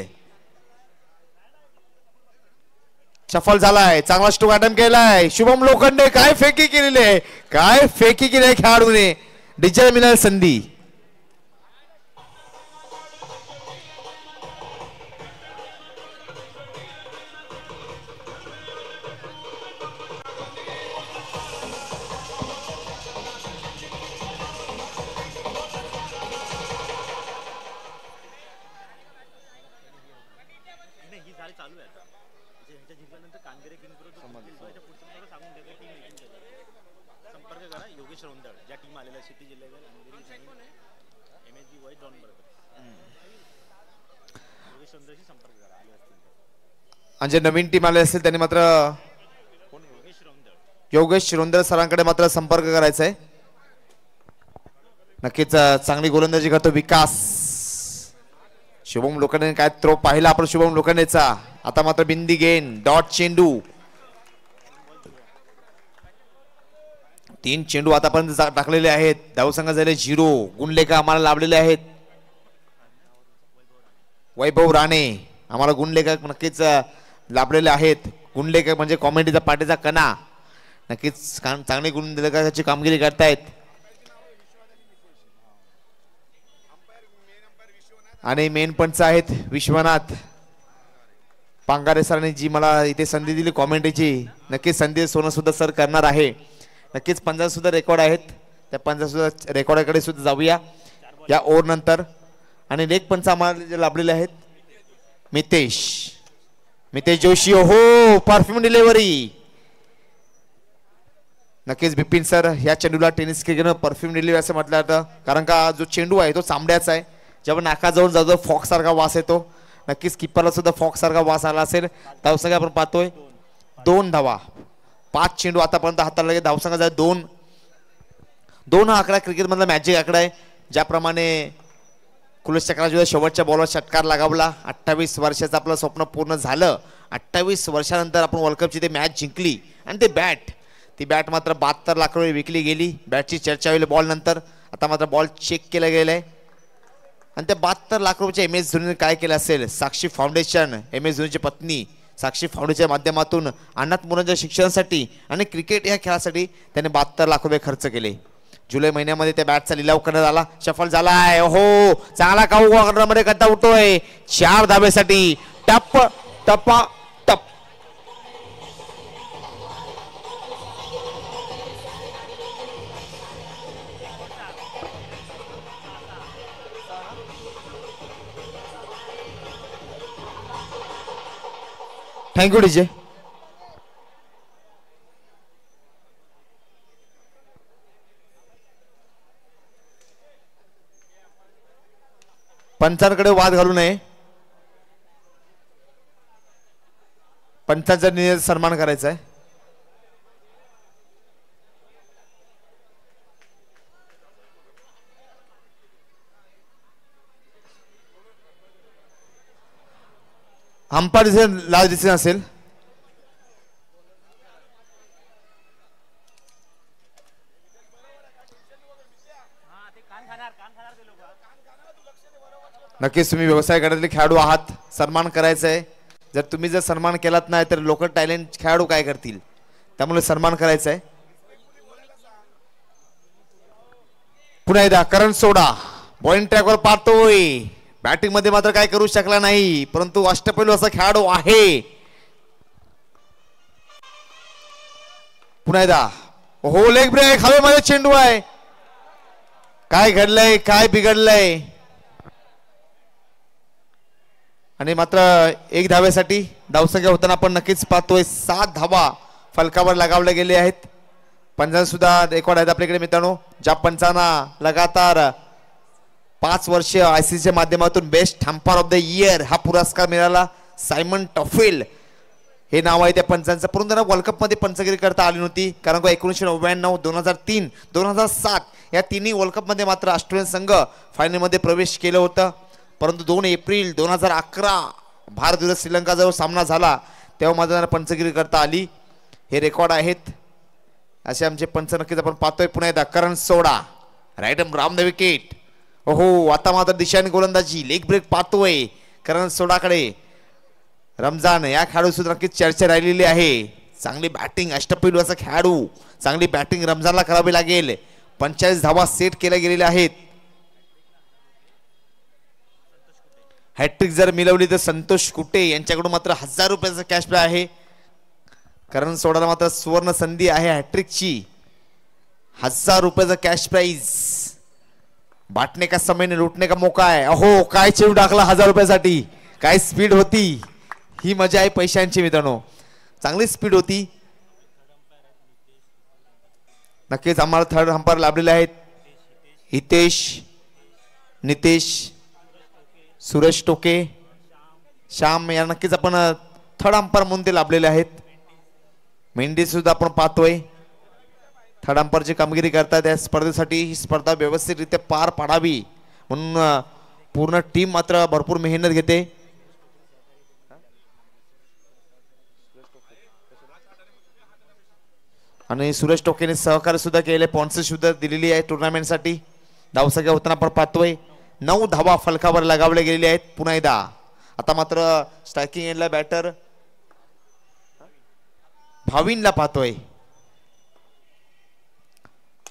सफल झालाय, चांगला स्ट्रोक अटेम्प्ट केलाय शुभम लोखंडे. काय फेकी केलेली आहे, काय फेकी केली आहे खेळाडूने. डिजल मिळाल संधी. आणि जे नवीन टीम आले असेल त्यांनी मात्र योगेश शिरोंदर सरांकडे मात्र संपर्क करायचा आहे. नक्कीच चांगली गोलंदाजी करतो विकास. शुभम लोखंडे काय थ्रो पाहिला आपण शुभम लोखंडेचा. आता मात्र बिंदी गेन, डॉट चेंडू. 3 चेंडू आतापर्यंत टाकलेले आहेत. धावसंख्या झाले 0. गुणलेखा आम्हाला लाभलेले आहेत. वैभव राणे आम्हाला गुणलेखा नक्कीच लाभलेले आहेत. गुणलेखक म्हणजे कॉमेडीचा पाठीचा कणा. नक्कीच चांगली गुणलेखकाची कामगिरी करतायत. आणि मेन पंच आहेत विश्वनाथ पांगारे सरांनी जी मला इथे संधी दिली कॉमेंट्रीची. नक्कीच संधी सोनं सुद्धा सर करणार आहे. नक्कीच पंचा सुद्धा रेकॉर्ड आहेत, त्या पंचा सुद्धा रेकॉर्डाकडे सुद्धा जाऊया. या ओव्हर नंतर. आणि लेग पंच आम्हाला जे लाभलेले आहेत मितेश जोशी. हो परफ्यूम डिलिव्हरी. नक्कीच बिपिन सर ह्या चेंडूला टेनिस क्रिकेटनं परफ्यूम डिलिव्हरी असं म्हटलं जातं, कारण का जो चेंडू आहे तो चांबड्याचा आहे. जेव्हा नाकाजवळ जातो फॉक्स सारखा वास येतो. नक्कीच किपरला सुद्धा फॉक्स सारखा वास आला असेल. धावसंख्या आपण पाहतोय 2 धावा. 5 चेंडू आतापर्यंत हाताला लागेल. धावसंख्या जाय 2. 2 हा आकडा क्रिकेटमधला मॅजिक आकडा आहे. ज्याप्रमाणे कुलचक्राच्या शेवटच्या बॉलवर षटकार लगावला. 28 वर्षाचं आपलं स्वप्न पूर्ण झालं. 28 वर्षानंतर आपण वर्ल्ड कपची ते मॅच जिंकली. आणि ते ती बॅट मात्र 72 लाख रुपये विकली गेली. बॅटची चर्चा होईल बॉल नंतर. आता मात्र बॉल चेक केला गेलाय. आणि त्या 72 लाख रुपयाच्या एम एस धोनीने काय केलं असेल. साक्षी फाउंडेशन, एम एस धोनीची पत्नी साक्षी फाउंडेशनच्या माध्यमातून अनाथ मुलांच्या शिक्षणासाठी आणि क्रिकेट या खेळासाठी त्याने 72 लाख रुपये खर्च केले. जुलै महिन्यामध्ये त्या बॅटचा लिलाव करण्यात आला. सफल झालाय. हो चांगला काऊ मध्ये गड्डा उठतोय 4 धाब्यासाठी. टप टपा टप. Thank you DJ. पंचांकडे वाद घालू नये. पंचांचा निर्णय सन्मान करायचा आहे. अंपायर लाल दिसत असेल. नक्कीच तुम्ही व्यवसाय गटातले खेळाडू आहात. सन्मान करायचा आहे. तुम्ही जर सन्मान केलात नाही तर लोकल टॅलेंट खेळाडू काय करतील. त्यामुळे सन्मान करायचा आहे. पुन्हा एकदा करण सोडा पॉइंट ट्रॅकवर पाहतोय. बॅटिंग मध्ये मात्र काय करू शकला नाही, परंतु अष्टपैलू असा खेळाडू आहे. पुन्हा एकदा हो लेग ब्रेक. हवेमध्ये चेंडू आहे. काय घडलंय, काय बिघडलंय. आणि मात्र 1 धाव्यासाठी धावसंख्या होताना आपण नक्कीच पाहतोय 7 धावा फलकावर लगावले गेले आहेत. पंचांना सुद्धा रेकॉर्ड आहेत आपल्याकडे मित्रांनो. ज्या पंचांना लगातार 5 वर्ष ICCच्या माध्यमातून best umpire of the year हा पुरस्कार मिळाला. सायमन टॉफेल हे नाव आहे त्या पंचांचं. परंतु त्यांना वर्ल्ड कप मध्ये पंचगिरी करता आली नव्हती, कारण का 1999, 2003, 2007 या तिन्ही वर्ल्ड कप मध्ये मात्र ऑस्ट्रेलियन संघ फायनल मध्ये प्रवेश केलं होतं. परंतु 2 एप्रिल 2011 भारत विरुद्ध श्रीलंका जवळ सामना झाला तेव्हा मात्र त्यांना पंचगिरी करता आली. हे रेकॉर्ड आहेत. असे आमचे पंच नक्कीच आपण पाहतोय. पुन्हा एकदा करण सोडा राईट राम द विकेट. हो आता मात्र दिशाने गोलंदाजी. लेग ब्रेक पाहतोय करण सोडाकडे. रमजान या खेळाडू सुद्धा नक्कीच चर्चा राहिलेली आहे. चांगली बॅटिंग अष्टपैलू असा खेळाडू. चांगली बॅटिंग रमजानला करावी लागेल. 45 धावा सेट केल्या गेलेल्या आहेत. हॅट्रिक जर मिळवली तर संतोष कुटे यांच्याकडून मात्र 1000 रुपयाचा कॅश प्राइज आहे. करण सोडाला मात्र सुवर्ण संधी आहे हॅट्रिकची. 1000 रुपयाचा कॅश प्राइज. बाटणे का समय ने लुटने का मौका आहे. अहो काय चेंडू टाकला 1000 रुपयासाठी. काय स्पीड होती. ही मजा आहे पैशांची मित्रांनो. चांगली स्पीड होती. नक्कीच आम्हाला थर्ड अंपायर लाभलेले आहेत. हितेश, नितेश, सुरेश टोके, श्याम या नक्कीच आपण थर्ड अंपायर म्हणून ते लाभलेले आहेत. मेंढी सुद्धा आपण पाहतोय थर्ड अंपायरची कामगिरी करतात. या स्पर्धेसाठी ही स्पर्धा व्यवस्थितरित्या पार पाडावी म्हणून पूर्ण टीम मात्र भरपूर मेहनत घेते. आणि सुरेश टोकेने सहकार्य सुद्धा केले. स्पॉन्सर सुद्धा दिलेली आहे टुर्नामेंटसाठी. धावसंख्या होताना आपण पाहतोय 9 धावा फलकावर लगावले गेलेले आहेत. पुन्हा एकदा आता मात्र स्ट्रायकिंग एंडला बॅटर भाविनला पाहतोय.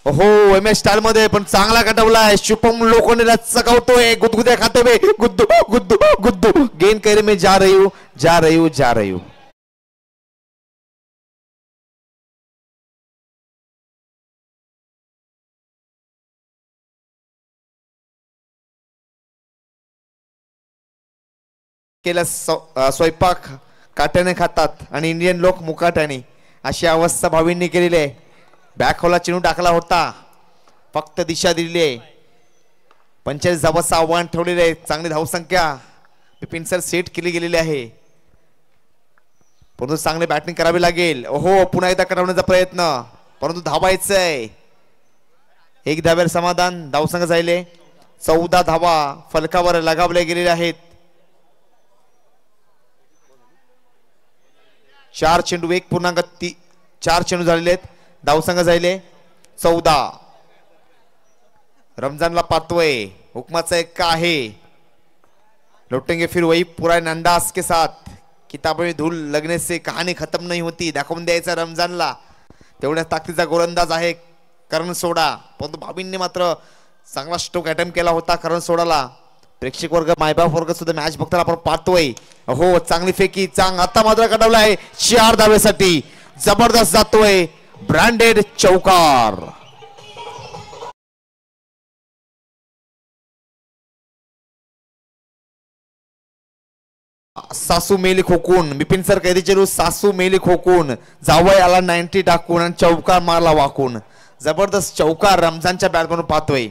हो MS स्टाईल मध्ये पण चांगला कटवलाय. शुभम लोखंडेला चकवतोय. गुदगुद्या खाते गुद्दू गुद्दू गुद्दू. गेन करे में जा रही हूं. केला स्वयंपाक काट्याने खातात आणि इंडियन लोक मुकाट्याने, अशी अवस्था भावींनी केलेली आहे. बॅकहोलला चेंडू टाकला होता, फक्त दिशा दिलेली आहे. 45 धावांचं आव्हान ठेवलेलं आहे. चांगली धावसंख्या बिपिन सर सेट केली गेलेली आहे, परंतु चांगले बॅटिंग करावी लागेल. ओहो, पुन्हा एकदा कटवण्याचा प्रयत्न, परंतु धावायचंय. 1 धाव्यावर समाधान. धावसंख्या झाले 14 धावा फलकावर लगावले गेलेले आहेत. 4 चेंडू 1.4 चेंडू झालेले आहेत. धावसंख्या झाले 14. रमजानला पाहतोय, हुकमाचा एक आहे. लौटेंगे फिर वही पुराने अंदाज के साथ, किताबों में धूल लगने से कहानी खत्म नहीं होती. दाखवून द्यायचा रमजानला, तेवढ्या ताकदीचा गोलंदाज आहे करण सोडा. परंतु भावींनी मात्र चांगला स्ट्रोक अटेम्प्ट केला होता करण सोडाला. प्रेक्षक वर्ग, मायबाप वर्ग सुद्धा मॅच बघताना आपण पाहतोय. हो, चांगली फेकी, आता मात्र कटवला आहे 4 धावेसाठी. जबरदस्त जातोय ब्रँडेड चौकार. सासू मेली खोकून, बिपिन सर कैदीचे सासू मेली खोकून, जावय आला 90 टाकून आणि चौकार मारला वाकून. जबरदस्त चौकार रमजानच्या बॅट म्हणून पाहतोय.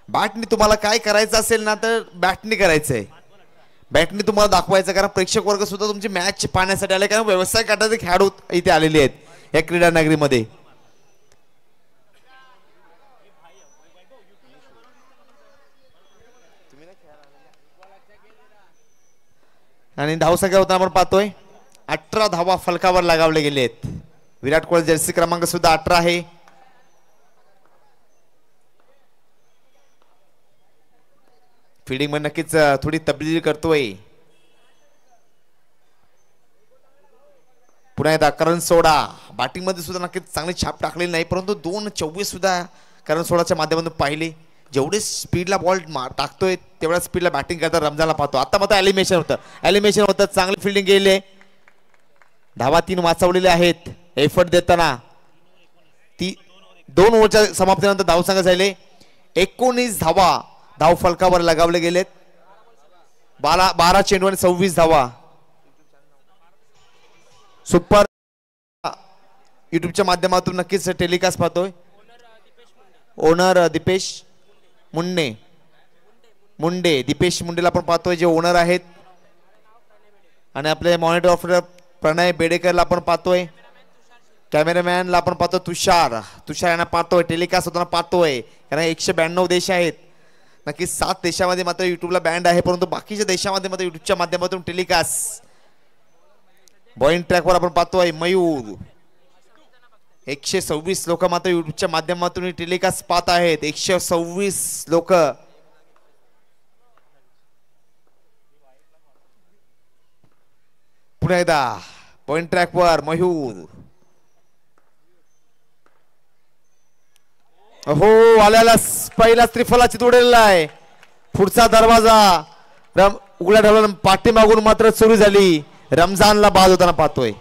बॅटनी तुम्हाला काय करायचं असेल ना, तर बॅटनी करायचंय. बॅटनी तुम्हाला दाखवायचं, कारण प्रेक्षक वर्ग सुद्धा तुमची मॅच पाहण्यासाठी आले, कारण व्यवसाय करण्याचे खेळाडू इथे आलेले आहेत या क्रीडा नगरीमध्ये. आणि धावसंख्या होता आपण पाहतोय 18 धावा फलकावर लगावले गेले आहेत. विराट कोहली जर्सी क्रमांक सुद्धा 18 आहे. फिल्डिंग मध्ये नक्कीच थोडी तब्दीली करतोय. पुन्हा एकदा करण सोडा. बॅटिंग मध्ये सुद्धा नक्कीच चांगली छाप टाकलेली नाही, परंतु 2.24 सुद्धा करण सोडाच्या माध्यमातून पाहिले. जेवढे स्पीडला बॉल टाकतोय तेवढ्या स्पीडला बॅटिंग करता रमजानला पाहतो. आता मात्र एलिमिनेशन होतं. चांगली फिल्डिंग गेले. धावा 3 वाचवलेले आहेत एफर्ट देताना. 2 ओव्हरच्या समाप्तीनंतर धावसंख्या झाले 19 धावा धाव फलकावर लगावले गेलेत. 12 चेंडू आणि 26 धावा. सुपर युट्यूबच्या माध्यमातून नक्कीच टेलिकास्ट पाहतोय. ओनर दीपेश मुंडे दीपेश मुंडेला आपण पाहतोय, जे ओनर आहेत. आणि आपले मॉनिटर ऑफिसर प्रणय बेडेकरला आपण पाहतोय. कॅमेरामॅनला आपण पाहतो तुषार यांना पाहतोय. टेलिकास्ट होताना पाहतोय, कारण 192 देश आहेत. नक्की 7 देशामध्ये मात्र युट्यूबला बँड आहे, परंतु बाकीच्या देशामध्ये मात्र युट्यूबच्या माध्यमातून टेलिकास्ट. बॉईंग ट्रॅकवर आपण पाहतोय मयूर. 126 लोक मात्र युट्यूबच्या माध्यमातून टेलिकास्ट पाहत आहेत. 126 लोक. पुन्हा एकदा पॉइंट ट्रॅकवर मयूर. हो, आल्याला पहिला त्रिफलाची तोडलेला आहे. पुढचा दरवाजा उघडा ठेवला, पाठीमागून मात्र सुरू झाली. रमजानला बाद होताना पाहतोय.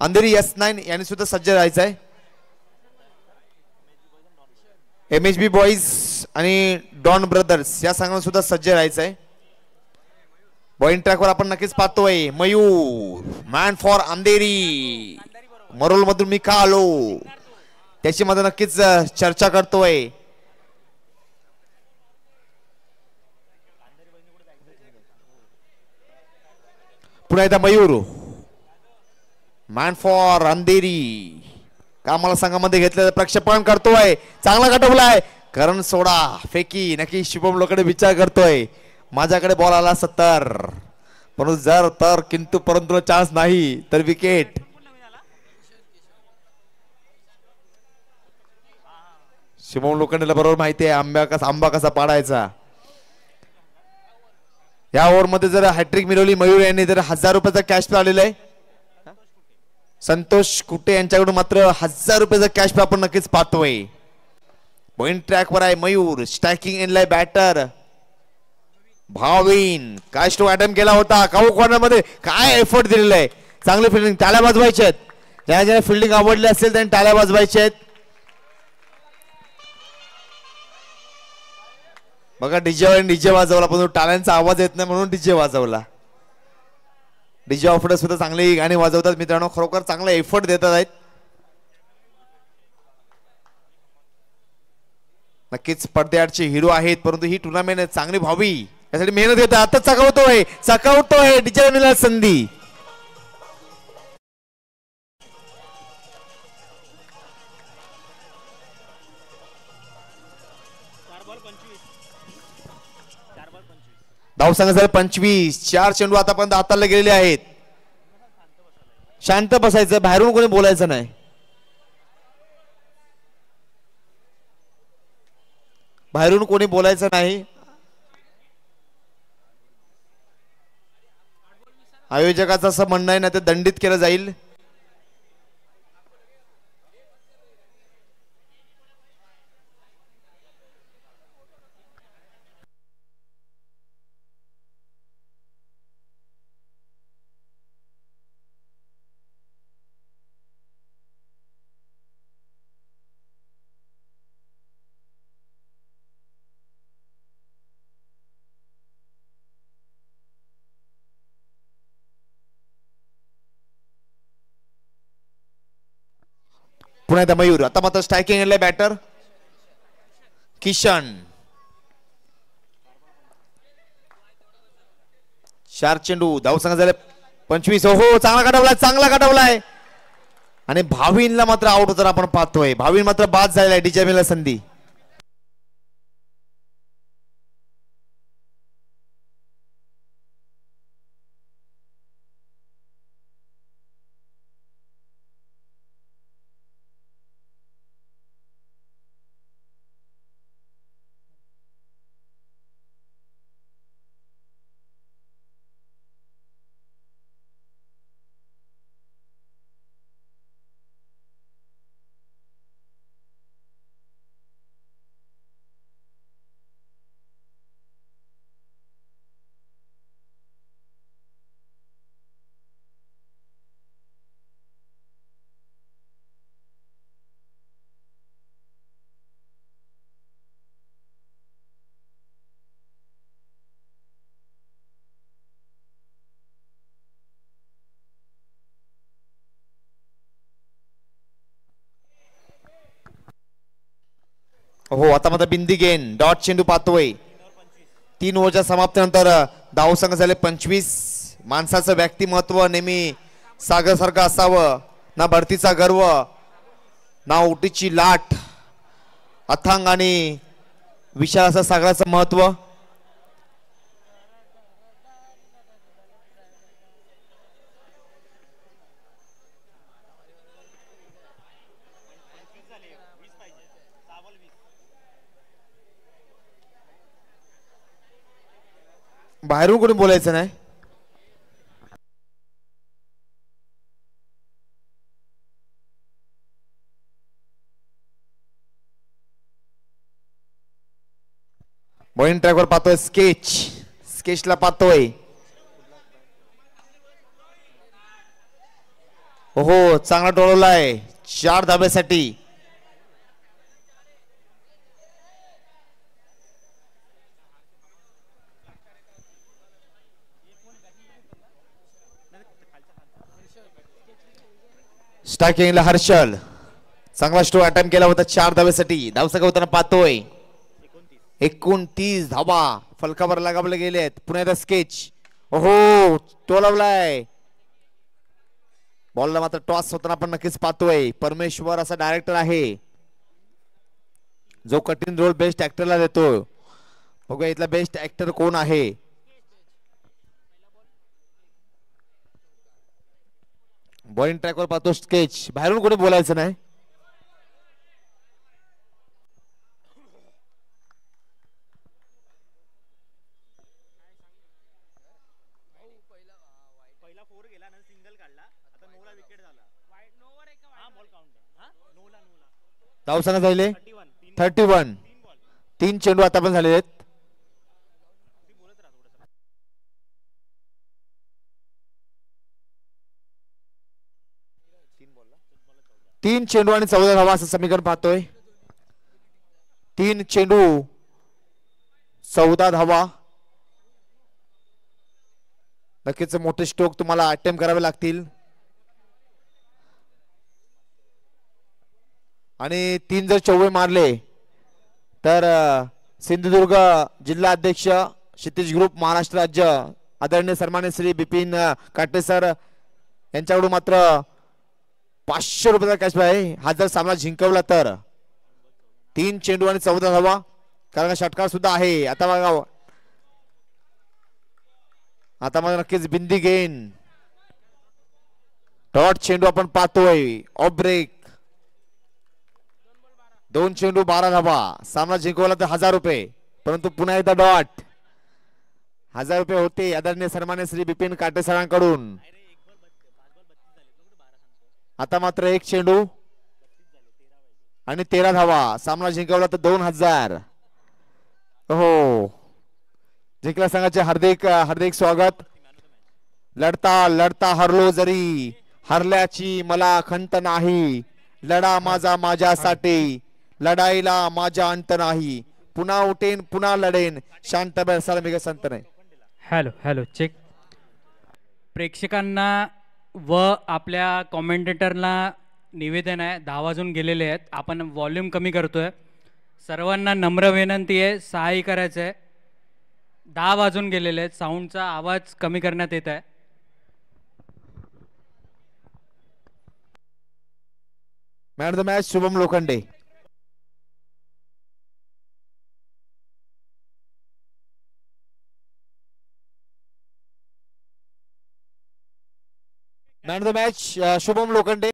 अंधेरी S9 यांनी सुद्धा सज्ज राहायचं आहे. MHB बॉईज आणि डॉन ब्रदर्स या संघाला सुद्धा सज्ज राहायचं आहे. बॉईंग ट्रॅकवर आपण नक्कीच पाहतोय मयूर. Man for Andheri. मरोल मधून मी का आलो त्याची मध्ये नक्कीच चर्चा करतोय. पुन्हा एकदा मयूर. मॅन फॉर अंधेरी कामाला संघामध्ये घेतलं, प्रक्षेपण करतोय. चांगला कटवलाय करण सोडा. फेकी नक्की शुभम लोकडे विचार करतोय, माझ्याकडे बॉल आला 70, परंतु जर तर किंतु परंतु चान्स नाही तर विकेट. शुभम लोखंडेला बरोबर माहिती आहे आंबा कसा पाडायचा. या ओव्हर मध्ये जर हॅट्रिक मिळवली मयूर यांनी तर 1000 रुपयाचा कॅश प्रा आलेला आहे. संतोष कुटे यांच्याकडून मात्र 1000 रुपयाचा कॅश प्रा आपण नक्कीच पाहतोय. पॉइंट ट्रॅक वर आहे मयूर. स्ट्रायकिंग एंडला बॅटर भाविन. काय स्ट्रोक अटेम्प्ट केला होता काऊ कॉर्नर मध्ये. काय एफर्ट दिलेला आहे. चांगली फिल्डिंग. टाळ्या वाजवायच्या आहेत. ज्यांना ज्यांना फिल्डिंग आवडली असेल त्यांनी टाळ्या वाजवायच्या आहेत. बघा डीजे वाजवला पण टाळ्यांचा आवाज येत नाही म्हणून डीजे वाजवला. डीजे ऑफिसर सुद्धा चांगली गाणी वाजवतात मित्रांनो. खरोखर चांगला एफर्ट देतात आहेत. नक्कीच पडद्याआडचे हिरो आहेत परंतु ही टुर्नामेंट चांगली व्हावी यासाठी मेहनत घेतात. आता चकावतोय डीजे मिळाली संधी. धाव संख्या 25. 4 चेंडू आतापर्यंत हाताला गेलेले आहेत. शांत बसायचं. बाहेरून कोणी बोलायचं नाही. बाहेरून कोणी बोलायचं नाही. आयोजकाचं असं म्हणणं आहे ना ते दंडित केलं जाईल. पुन्हा एकदा मयूर. आता मात्र स्ट्रायकिंग एंडला बॅटर किशन. 4 चेंडू. धावसंख्या झाले 25. हो चांगला काढवलाय आणि भाविनला मात्र आउट होताना आपण पाहतोय. भाविन मात्र बाद झालेला आहे. डीजे संधी. हो आता मात्र बिंदी गेन. डॉट चेंडू पाहतोय. 3 ओव्हरच्या समाप्तीनंतर धाव संख्या झाले 25. माणसाचं व्यक्तिमत्व नेहमी सागर सारखं असावं. ना भरतीचा गर्व ना उटीची लाट. अथांग आणि विशाल असं सागराचं महत्व. बाहेरून कोणी बोलायचं नाही. बॉलिंग ट्रॅकवर पाहतोय स्केचला पाहतोय. हो चांगला टोळवलाय 4 धाब्यासाठी. स्ट्रायकिंगला हर्षल. चांगला स्ट्रोक अटेम्प्ट केला होता 4 धाब्यासाठी. धावसंख्या होताना पाहतोय 29 धावा फलकावर लगावले गेले आहेत. पुन्हा एकदा स्केच. हो टोलवलाय. बॉलला मात्र टॉस होताना आपण नक्कीच पाहतोय. परमेश्वर असा डायरेक्टर आहे जो कठीण रोल बेस्ट ऍक्टरला देतो. बघूया इथला बेस्ट ऍक्टर कोण आहे. बॉलिंग ट्रॅकवर पाहतो स्केच. बाहेरून कोणी बोलायचं नाही. धाव संख्या झाले 31. 3 चेंडू आता पण झालेले आहेत. तीन चेंडू आणि 14 धावा असं समीकरण पाहतोय. 3 चेंडू 14 धावा. नक्कीच मोठे स्ट्रोक तुम्हाला अटेम्प्ट करावे लागतील. आणि 3 जर चौवे मारले तर सिंधुदुर्ग जिल्हा अध्यक्ष क्षितिज ग्रुप महाराष्ट्र राज्य आदरणीय सन्मान्य श्री बिपिन काटे सर यांच्याकडून मात्र 500 रुपयाचा कॅश आहे. हा जर सामना जिंकवला तर 3 चेंडू आणि 14 धावा, कारण षटकार सुद्धा आहे. आता बघा, आता मला नक्कीच बिंदी गेन डॉट चेंडू आपण पाहतोय. ऑफ ब्रेक 2 चेंडू 12 धावा. सामना जिंकवला तर 1000 रुपये, परंतु पुन्हा एकदा डॉट. 1000 रुपये होते आदरणीय सन्मान्य श्री बिपिन काटे सरांकडून. आता मात्र 1 चेंडू आणि 13 धावा. सामना जिंकवला तर 2000. हो, जिंकला संघाचे हार्दिक हार्दिक स्वागत. लढता लढता हरलो जरी हरल्याची मला खंत नाही. लढा माझा माझ्यासाठी, लढाईला माझा अंत नाही. पुन्हा उठेन पुन्हा लढेन, शांत बसायला मी संत नाही. Hello hello check. प्रेक्षकांना व आपल्या कॉमेंटेटरला निवेदन आहे, 10 वाजून गेलेले आहेत. आपण व्हॉल्यूम कमी करतोय. सर्वांना नम्र विनंती आहे, सहाय्य करायचं आहे. 10 वाजून गेलेले आहेत. साऊंडचा आवाज कमी करण्यात येत आहे. Man of the match Shubham Lokhande. Man of the match Shubham Lokhande.